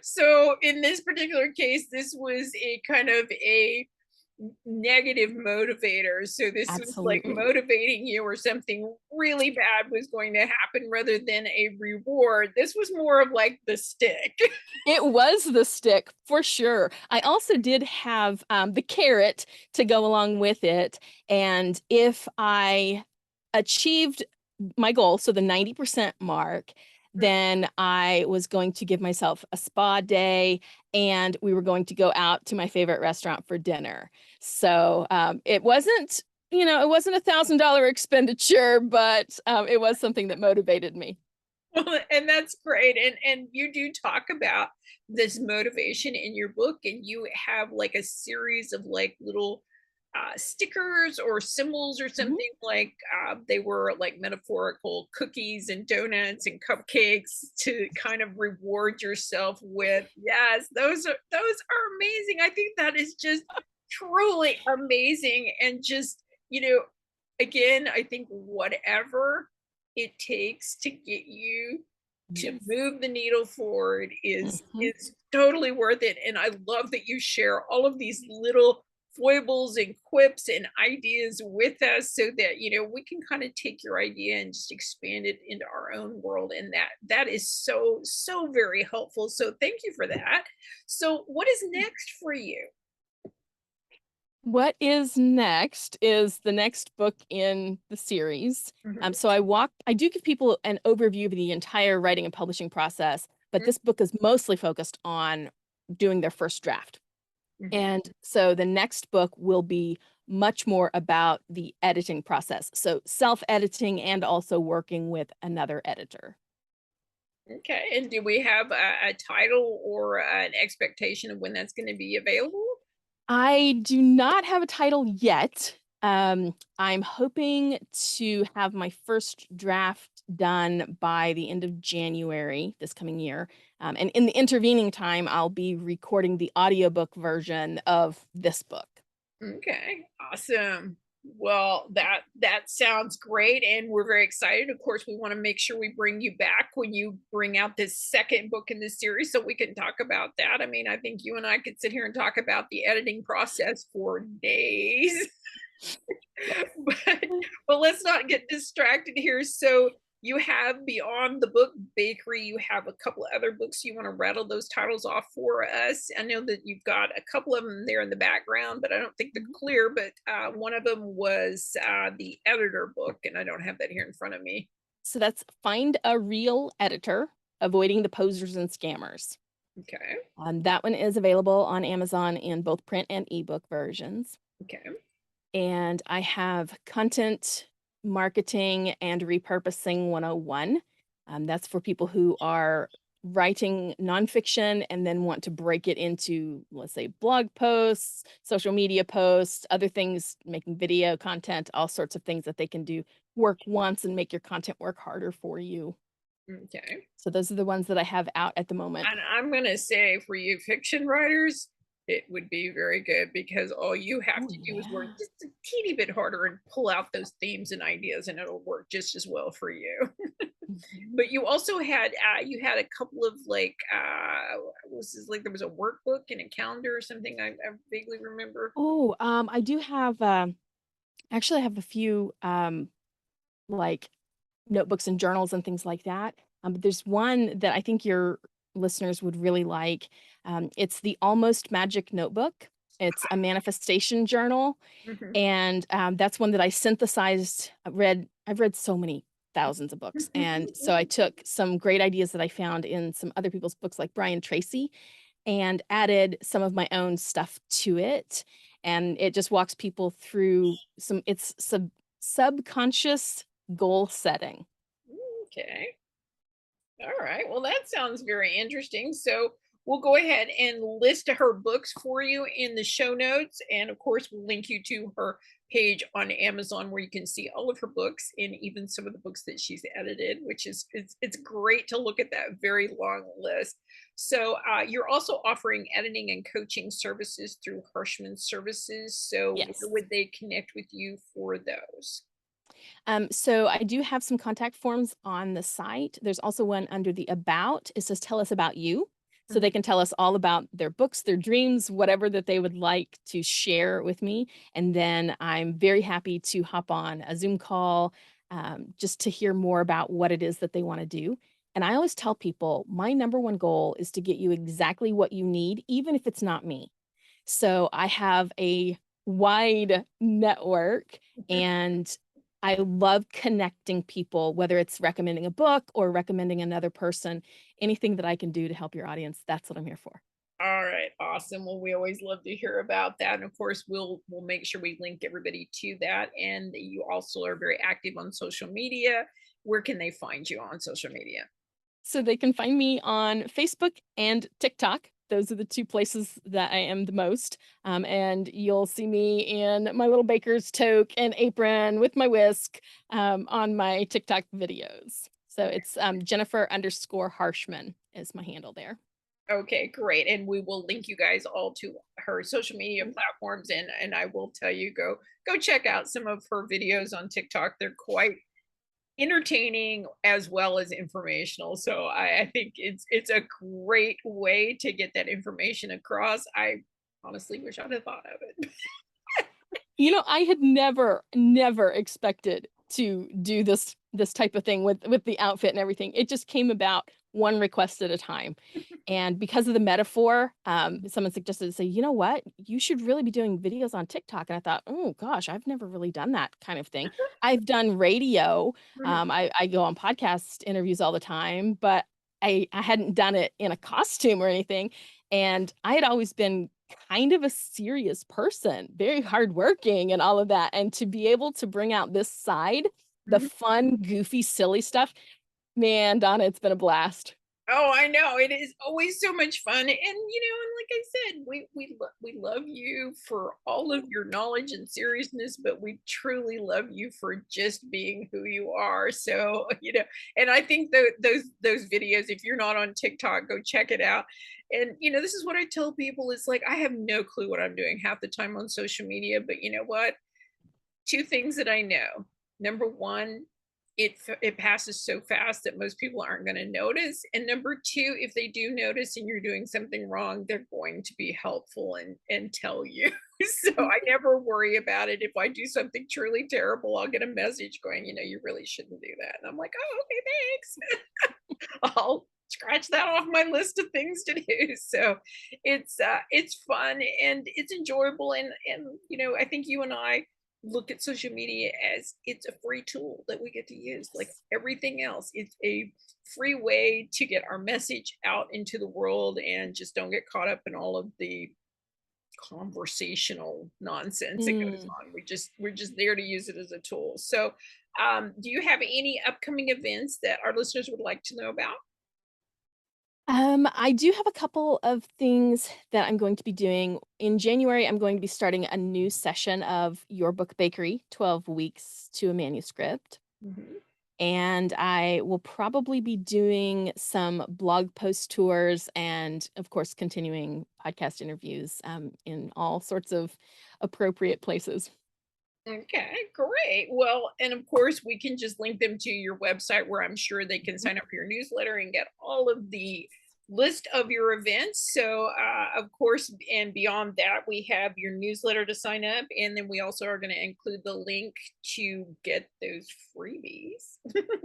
Speaker 1: So in this particular case, this was a kind of a negative motivator. So this was like
Speaker 2: Absolutely.
Speaker 1: motivating you or something really bad was going to happen rather than a reward. This was more of like the stick.
Speaker 2: It was the stick for sure. I also did have, the carrot to go along with it, and if I achieved my goal, so the 90% mark, then I was going to give myself a spa day, and we were going to go out to my favorite restaurant for dinner. So, it wasn't $1,000 expenditure, but, it was something that motivated me.
Speaker 1: Well, and that's great. And you do talk about this motivation in your book, and you have like a series of like little stickers or symbols or
Speaker 2: Mhm.
Speaker 1: something like they were like metaphorical cookies and donuts and cupcakes to kind of reward yourself with. Yes, those are amazing. I think that is just truly amazing and just you know again, I think whatever it takes to get you to
Speaker 2: Yes.
Speaker 1: move the needle forward
Speaker 2: Mhm.
Speaker 1: is totally worth it, and I love that you share all of these little foibles and quips and ideas with us so that, we can kinda take your idea and just expand it into our own world, and that is so, so very helpful, so thank you for that. So, what is next for you?
Speaker 2: What is next is the next book in the series.
Speaker 1: Mhm,
Speaker 2: So I do give people an overview of the entire writing and publishing process, but
Speaker 1: mm,
Speaker 2: this book is mostly focused on doing their first draft.
Speaker 1: mhm.
Speaker 2: And so the next book will be much more about the editing process. So self-editing and also working with another editor.
Speaker 1: Okay, and do we have a title or an expectation of when that's gonna be available?
Speaker 2: I do not have a title yet. I'm hoping to have my first draft done by the end of January this coming year. And in the intervening time, I'll be recording the audiobook version of this book.
Speaker 1: Okay, awesome. Well, that sounds great, and we're very excited. Of course, we want to make sure we bring you back when you bring out this second book in this series, so we can talk about that. I mean, I think you and I could sit here and talk about the editing process for days.
Speaker 2: Yes.
Speaker 1: but but let's not get distracted here. So you have beyond the book bakery, you have a couple of other books. You want to rattle those titles off for us? I know that you've got a couple of them there in the background, but I don't think they're
Speaker 2: Mhm.
Speaker 1: clear. But one of them was the editor book, and I don't have that here in front of me.
Speaker 2: So that's Find a Real Editor, Avoiding the Posers and Scammers.
Speaker 1: Okay.
Speaker 2: That one is available on Amazon in both print and ebook versions.
Speaker 1: Okay.
Speaker 2: And I have Content Marketing and Repurposing 101. That's for people who are writing nonfiction and then want to break it into, let's say, blog posts, social media posts, other things, making video content, all sorts of things that they can do work once and make your content work harder for you.
Speaker 1: Okay.
Speaker 2: So those are the ones that I have out at the moment.
Speaker 1: And I'm gonna say for you fiction writers, it would be very good because all you have
Speaker 2: Oh,
Speaker 1: to do is work
Speaker 2: yeah.
Speaker 1: just a teeny bit harder and pull out those themes and ideas, and it'll work just as well for you.
Speaker 2: Mhm.
Speaker 1: But you had a couple of like what was this, like there was a workbook and a calendar or something I vaguely remember.
Speaker 2: Oh, I do have actually I have a few like notebooks and journals and things like that. But there's one that I think your listeners would really like. It's the Almost Magic Notebook. It's a manifestation journal,
Speaker 1: Mhm.
Speaker 2: and that's one that I synthesized. I've read so many thousands of books, and so I took some great ideas that I found in some other people's books, like Brian Tracy, and added some of my own stuff to it. And it just walks people through some. It's subconscious goal setting.
Speaker 1: Okay. All right. Well, that sounds very interesting. So we'll go ahead and list her books for you in the show notes. And of course, we'll link you to her page on Amazon where you can see all of her books and even some of the books that she's edited, which is it's great to look at that very long list. So you're also offering editing and coaching services through Harshman Services. So where
Speaker 2: Yes.
Speaker 1: would they connect with you for those?
Speaker 2: So I do have some contact forms on the site. There's also one under the About. It says, "Tell us about you." So
Speaker 1: Mhm.
Speaker 2: they can tell us all about their books, their dreams, whatever that they would like to share with me. And then I'm very happy to hop on a Zoom call just to hear more about what it is that they want to do. And I always tell people my number one goal is to get you exactly what you need, even if it's not me. So I have a wide network, and I love connecting people, whether it's recommending a book or recommending another person, anything that I can do to help your audience. That's what I'm here for.
Speaker 1: All right, awesome. Well, we always love to hear about that. And of course, we'll make sure we link everybody to that. And you also are very active on social media. Where can they find you on social media?
Speaker 2: So they can find me on Facebook and TikTok. Those are the two places that I am the most. And you'll see me in my little baker's toque and apron with my whisk on my TikTok videos. So it's Jennifer underscore Harshman is my handle there.
Speaker 1: Okay, great. And we will link you guys all to her social media
Speaker 2: Mm.
Speaker 1: platforms, and I will tell you, go check out some of her videos on TikTok. They're quite entertaining as well as informational. So I think it's a great way to get that information across. I honestly wish I'd have thought of it.
Speaker 2: I had never expected to do this type of thing with the outfit and everything. It just came about one request at a time. And because of the metaphor, someone suggested to say, you know what? You should really be doing videos on TikTok. And I thought, oh gosh, I've never really done that kind of thing. I've done radio.
Speaker 1: Mhm.
Speaker 2: I go on podcast interviews all the time, but I hadn't done it in a costume or anything. And I had always been kind of a serious person, very hardworking and all of that, and to be able to bring out this side, the
Speaker 1: Mhm.
Speaker 2: fun, goofy, silly stuff, man, Donna, it's been a blast.
Speaker 1: Oh, I know. It is always so much fun. And and like I said, we love you for all of your knowledge and seriousness, but we truly love you for just being who you are. So, and I think those videos, if you're not on TikTok, go check it out. And this is what I tell people, is like I have no clue what I'm doing half the time on social media, but you know what? Two things that I know. Number one, it passes so fast that most people aren't going to notice. And number two, if they do notice and you're doing something wrong, they're going to be helpful and tell you. So I never worry about it. If I do something truly terrible, I'll get a message going, you really shouldn't do that. And I'm like, oh, okay, thanks. I'll scratch that off my list of things to do. So it's fun and it's enjoyable, and I think you and I look at social media as it's a free tool that we get to use like
Speaker 2: Yes.
Speaker 1: everything else. It's a free way to get our message out into the world and just don't get caught up in all of the conversational nonsense that goes
Speaker 2: Mm.
Speaker 1: on. We're just there to use it as a tool. So do you have any upcoming events that our listeners would like to know about?
Speaker 2: I do have a couple of things that I'm going to be doing. In January, I'm going to be starting a new session of Your Book Bakery, 12 weeks to a manuscript.
Speaker 1: Mhm.
Speaker 2: And I will probably be doing some blog post tours and, of course, continuing podcast interviews in all sorts of appropriate places.
Speaker 1: Okay, great. Well, and of course, we can just link them to your website where I'm sure they can
Speaker 2: Mhm.
Speaker 1: sign up for your newsletter and get all of the list of your events. So, of course, and beyond that, we have your newsletter to sign up. And then we also are going to include the link to get those freebies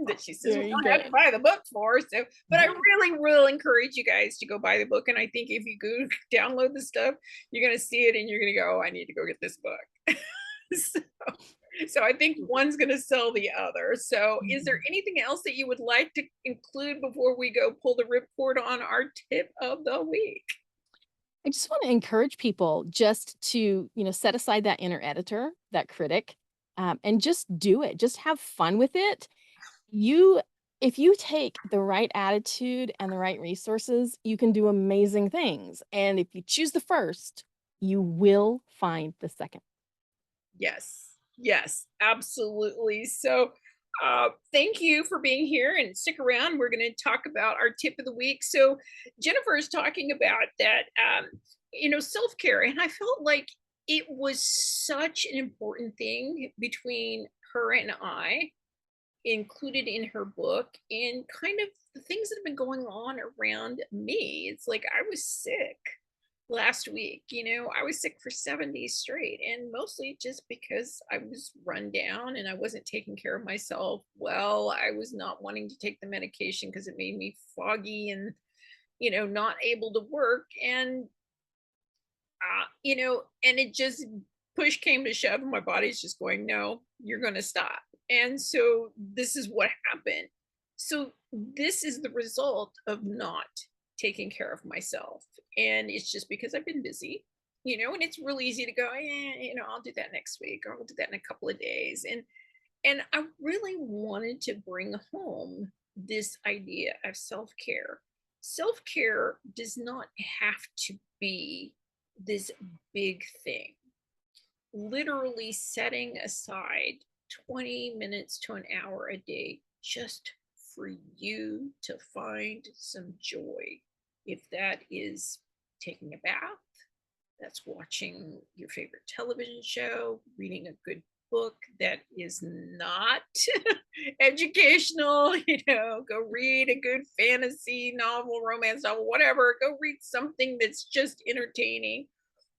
Speaker 1: that she says we
Speaker 2: Very
Speaker 1: don't have to
Speaker 2: good.
Speaker 1: buy the book for. So, but I really will encourage you guys to go buy the book. And I think if you go download the stuff, you're going to see it and you're going to go, oh, I need to go get this book. So, so I think one's going to sell the other. So, is there
Speaker 2: Mhm.
Speaker 1: anything else that you would like to include before we go pull the ripcord on our tip of the week?
Speaker 2: I just want to encourage people just to, set aside that inner editor, that critic, and just do it. Just have fun with it. You, if you take the right attitude and the right resources, you can do amazing things. And if you choose the first, you will find the second.
Speaker 1: Yes, yes, absolutely. So, thank you for being here and stick around. We're going to talk about our tip of the week. So, Jennifer is talking about that, self care. And I felt like it was such an important thing between her and I, included in her book, and kind of the things that have been going on around me. It's like I was sick last week. I was sick for 7 days straight, and mostly just because I was run down and I wasn't taking care of myself well. I was not wanting to take the medication because it made me foggy and, not able to work. And, and it just push came to shove, and my body's just going, no, you're going to stop. And so this is what happened. So this is the result of not taking care of myself. And it's just because I've been busy, and it's real easy to go, I'll do that next week, or I'll do that in a couple of days. And I really wanted to bring home this idea of self-care. Self-care does not have to be this big thing. Literally setting aside 20 minutes to an hour a day just for you to find some joy. If that is taking a bath, that's watching your favorite television show, reading a good book that is not educational, go read a good fantasy novel, romance novel, whatever. Go read something that's just entertaining,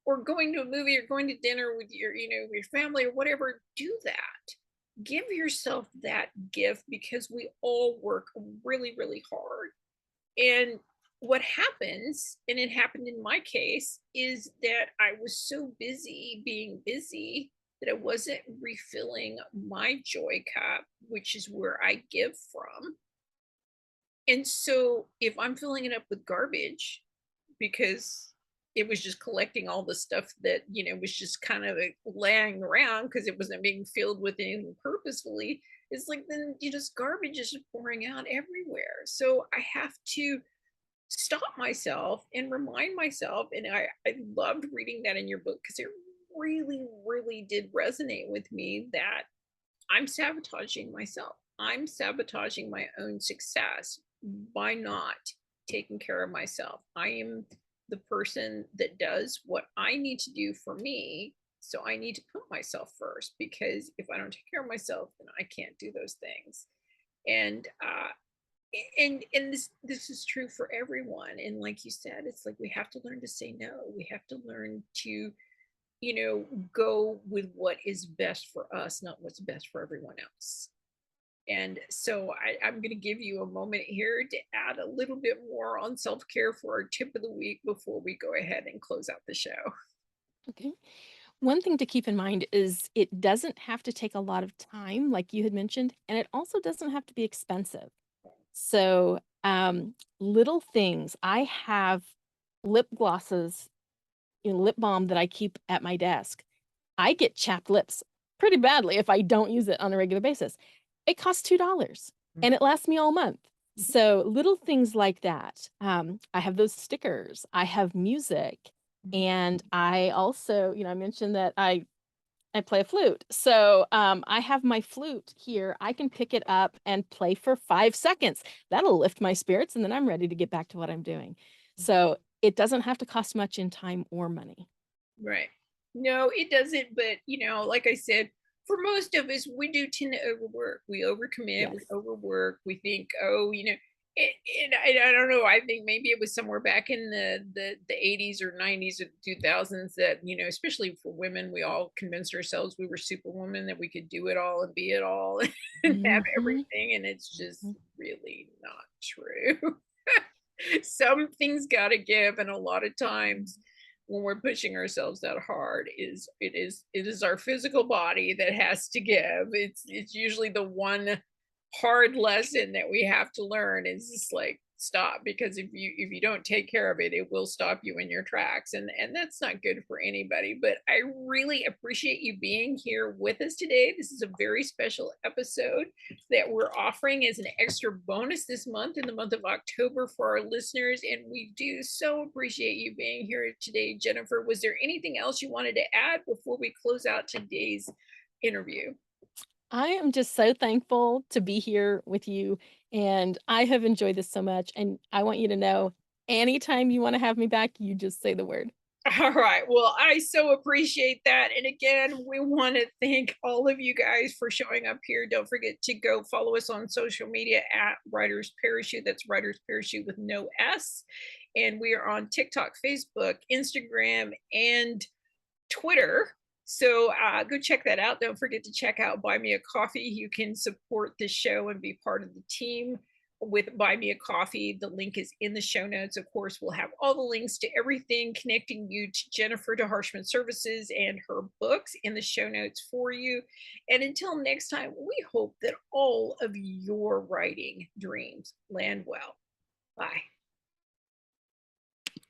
Speaker 1: or going to a movie or going to dinner with your family or whatever. Do that. Give yourself that gift because we all work really, really hard. And what happens, and it happened in my case, is that I was so busy being busy that I wasn't refilling my joy cup, which is where I give from. And so if I'm filling it up with garbage because it was just collecting all the stuff that, was just kind of like laying around because it wasn't being filled with anything purposefully, it's like then you just garbage is just pouring out everywhere. So I have to stop myself and remind myself. And I loved reading that in your book because it really, really did resonate with me that I'm sabotaging myself. I'm sabotaging my own success by not taking care of myself. I am the person that does what I need to do for me. So I need to put myself first because if I don't take care of myself, then I can't do those things. And and this is true for everyone. And like you said, it's like we have to learn to say no. We have to learn to go with what is best for us, not what's best for everyone else. And so I'm going to give you a moment here to add a little bit more on self care for our tip of the week before we go ahead and close out the show.
Speaker 2: Okay. One thing to keep in mind is it doesn't have to take a lot of time, like you had mentioned, and it also doesn't have to be expensive. So, little things. I have lip glosses, lip balm that I keep at my desk. I get chapped lips pretty badly if I don't use it on a regular basis. It costs $2 and it lasts me all month.
Speaker 1: Mhm.
Speaker 2: So little things like that. I have those stickers. I have music,
Speaker 1: Mhm.
Speaker 2: and I also, I mentioned that I play a flute. So I have my flute here. I can pick it up and play for 5 seconds. That'll lift my spirits, and then I'm ready to get back to what I'm doing. So it doesn't have to cost much in time or money.
Speaker 1: Right. No, it doesn't. But, like I said, for most of us, we do tend to overwork. We overcommit, we
Speaker 2: Yes.
Speaker 1: overwork. We think, oh, I don't know. I think maybe it was somewhere back in the 80s or 90s or 2000s that, especially for women, we all convinced ourselves we were superwoman, that we could do it all and be it all and have
Speaker 2: Mhm.
Speaker 1: everything. And it's just
Speaker 2: Mhm.
Speaker 1: really not true. Some things got to give. And a lot of times, when we're pushing ourselves that hard, it is our physical body that has to give. It's usually the one hard lesson that we have to learn is just like stop, because if you don't take care of it, it will stop you in your tracks, and that's not good for anybody. But I really appreciate you being here with us today. This is a very special episode that we're offering as an extra bonus this month, in the month of October, for our listeners, and we do so appreciate you being here today. Jennifer, was there anything else you wanted to add before we close out today's interview?
Speaker 2: I am just so thankful to be here with you, and I have enjoyed this so much, and I want you to know anytime you wanna have me back, you just say the word.
Speaker 1: All right. Well, I so appreciate that. And again, we want to thank all of you guys for showing up here. Don't forget to go follow us on social media at Writer's Parachute. That's Writer's Parachute with no S. And we are on TikTok, Facebook, Instagram, and Twitter. So go check that out. Don't forget to check out Buy Me a Coffee. You can support the show and be part of the team with Buy Me a Coffee. The link is in the show notes. Of course, we'll have all the links to everything connecting you to Jennifer, to Harshman Services, and her books in the show notes for you. And until next time, we hope that all of your writing dreams land well. Bye.